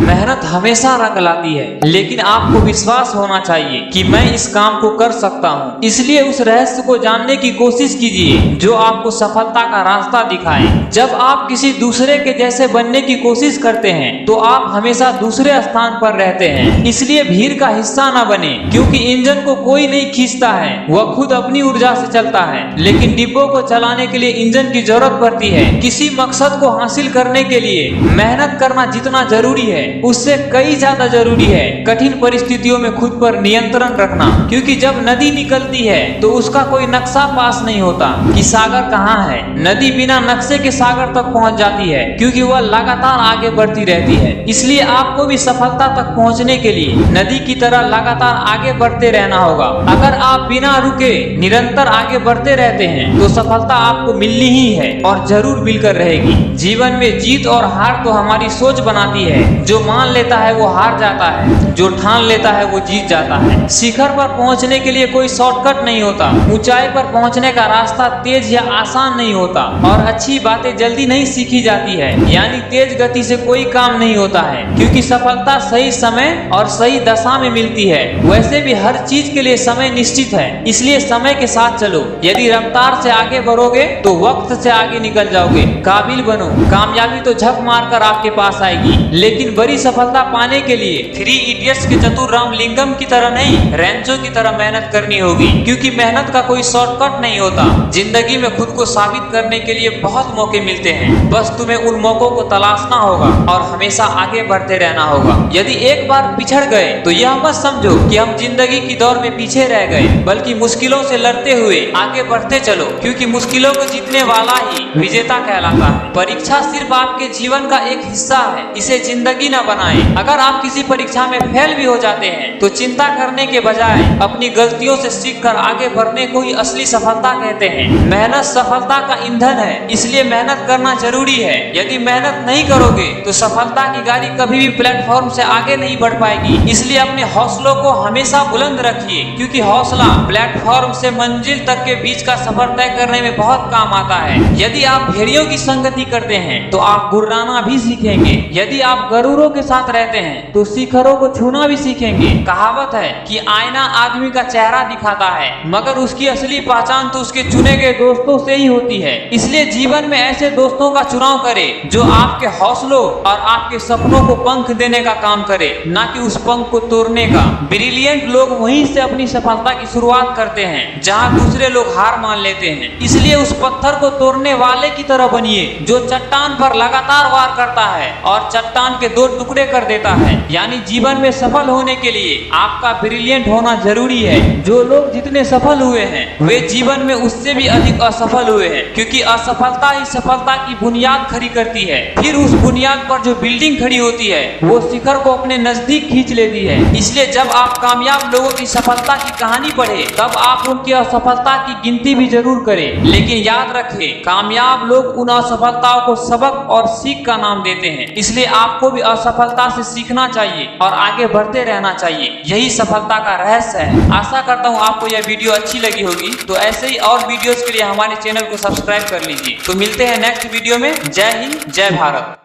मेहनत हमेशा रंग लाती है, लेकिन आपको विश्वास होना चाहिए कि मैं इस काम को कर सकता हूँ। इसलिए उस रहस्य को जानने की कोशिश कीजिए जो आपको सफलता का रास्ता दिखाए। जब आप किसी दूसरे के जैसे बनने की कोशिश करते हैं तो आप हमेशा दूसरे स्थान पर रहते हैं। इसलिए भीड़ का हिस्सा न बने, क्योंकि इंजन को कोई नहीं खींचता है, वह खुद अपनी ऊर्जा से चलता है। लेकिन डिब्बों को चलाने के लिए इंजन की जरूरत पड़ती है। किसी मकसद को हासिल करने के लिए मेहनत करना जितना जरूरी है उससे कई ज्यादा जरूरी है कठिन परिस्थितियों में खुद पर नियंत्रण रखना। क्योंकि जब नदी निकलती है तो उसका कोई नक्शा पास नहीं होता कि सागर कहाँ है। नदी बिना नक्शे के सागर तक पहुँच जाती है, क्योंकि वह लगातार आगे बढ़ती रहती है। इसलिए आपको भी सफलता तक पहुँचने के लिए नदी की तरह लगातार आगे बढ़ते रहना होगा। अगर आप बिना रुके निरंतर आगे बढ़ते रहते हैं तो सफलता आपको मिलनी ही है और जरूर मिलकर रहेगी। जीवन में जीत और हार तो हमारी सोच बनाती है। जो मान लेता है वो हार जाता है, जो ठान लेता है वो जीत जाता है। शिखर पर पहुंचने के लिए कोई शॉर्टकट नहीं होता। ऊंचाई पर पहुंचने का रास्ता तेज या आसान नहीं होता और अच्छी बातें जल्दी नहीं सीखी जाती है। यानी तेज गति से कोई काम नहीं होता है, क्योंकि सफलता सही समय और सही दशा में मिलती है। वैसे भी हर चीज के लिए समय निश्चित है, इसलिए समय के साथ चलो। यदि रफ्तार से आगे बढ़ोगे तो वक्त से आगे निकल जाओगे। काबिल बनो, कामयाबी तो झक मार कर आपके पास आएगी, लेकिन बड़ी सफलता पाने के लिए 3 इडियट्स के चतुर रामलिंगम की तरह नहीं, रैंचो की तरह मेहनत करनी होगी। क्योंकि मेहनत का कोई शॉर्टकट नहीं होता। जिंदगी में खुद को साबित करने के लिए बहुत मौके मिलते हैं, बस तुम्हें उन मौकों को तलाशना होगा और हमेशा आगे बढ़ते रहना होगा। यदि एक बार पिछड़ गए तो यह मत समझो कि हम जिंदगी की दौड़ में पीछे रह गए, बल्कि मुश्किलों से लड़ते हुए आगे बढ़ते चलो, क्योंकि मुश्किलों को जीतने वाला ही विजेता कहलाता है। परीक्षा सिर्फ आपके जीवन का एक हिस्सा है, इसे जिंदगी न बनाएं। अगर आप किसी परीक्षा में फेल भी हो जाते हैं तो चिंता करने के बजाय अपनी गलतियों से सीखकर आगे बढ़ने को ही असली सफलता कहते हैं। मेहनत सफलता का ईंधन है, इसलिए मेहनत करना जरूरी है। यदि मेहनत नहीं करोगे तो सफलता की गाड़ी कभी भी प्लेटफॉर्म से आगे नहीं बढ़ पाएगी। इसलिए अपने हौसलों को हमेशा बुलंद रखिए, क्योंकि हौसला प्लेटफॉर्म से मंजिल तक के बीच का सफर तय करने में बहुत काम आता है। यदि आप भेड़ियों की संगति करते हैं तो आप गुर्राना भी सीखेंगे। यदि आप गरुड़ों के साथ रहते हैं तो शिखरों को छूना भी सीखेंगे। कहावत है कि आईना आदमी का चेहरा दिखाता है, मगर उसकी असली पहचान तो उसके चुने गए दोस्तों से ही होती है। इसलिए जीवन में ऐसे दोस्तों का चुनाव करें जो आपके हौसलों और आपके सपनों को पंख देने का काम करे, ना कि उस पंख को तोड़ने का। ब्रिलियंट लोग वहीं से अपनी सफलता की शुरुआत करते हैं जहां दूसरे लोग हार मान लेते हैं। इसलिए उस पत्थर को तोड़ने वाले की तरह बनिए जो चट्टान पर लगातार वार करता है और चट्टान के 2 टुकड़े कर देता है। यानी जीवन में सफल होने के लिए आपका ब्रिलियंट होना जरूरी है। जो लोग जितने सफल हुए हैं वे जीवन में उससे भी अधिक असफल हुए हैं, क्योंकि असफलता ही सफलता की बुनियाद खड़ी करती है। फिर उस बुनियाद पर जो बिल्डिंग खड़ी होती है वो शिखर को अपने नजदीक खींच लेती है। इसलिए जब आप कामयाब लोगों की सफलता की कहानी पढ़े तब आप उनकी असफलता की गिनती भी जरूर करें, लेकिन याद रखें कामयाब लोग उन असफलताओं को सबक और सीख का नाम देते हैं। इसलिए आपको भी असफलता से सीखना चाहिए और आगे बढ़ते रहना चाहिए। यही सफलता का रहस्य है। आशा करता हूँ आपको यह वीडियो अच्छी लगी होगी। तो ऐसे ही और वीडियोस के लिए हमारे चैनल को सब्सक्राइब कर लीजिए। तो मिलते हैं नेक्स्ट वीडियो में। जय हिंद, जय भारत।